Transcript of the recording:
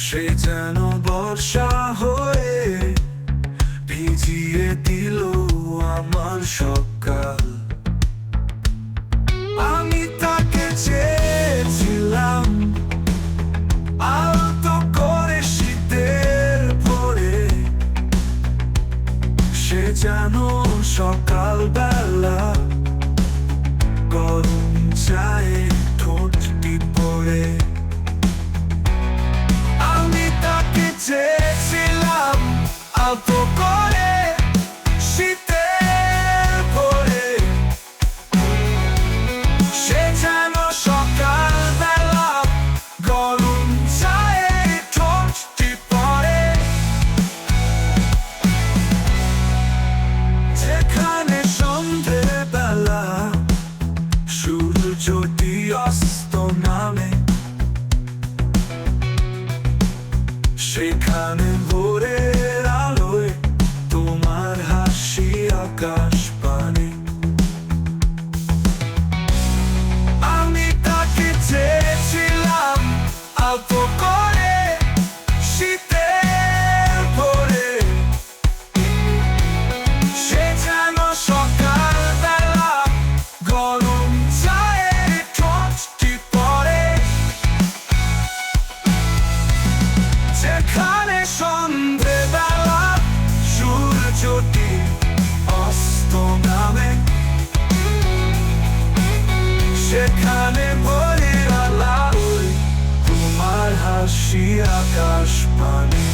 সে যেন বর্ষা হয়ে ভিজিয়ে দিল আমার সকাল। আমি তাকে চেয়েছিলাম আলতো করে শীতের ভোরে, সে যেন সকালবেলা গরম চায়ে ঠোঁটটি পড়ে। আমি তাকে চেয়েছিলাম আলতো করে শীতের ভোরে, সে যেন সকালবেলা গরম চায়ে ঠোঁটটি পড়ে। যেখানে সন্ধেবেলা সূর্যটি অস্ত নামে, সেখানে ভোরের আলোয় তোমার হাসি আকাশ পানে। আমি তাকে চেয়েছিলাম আলতো করে শীতের ভোরে, সে যেন সকালবেলা গরম চায়ে ঠোঁটটি পড়ে। যেখানে সন্ধেবেলা সূর্যটি অস্ত নামে, সেখানে ভোরের আলোয় তোমার হাসি আকাশ পানে।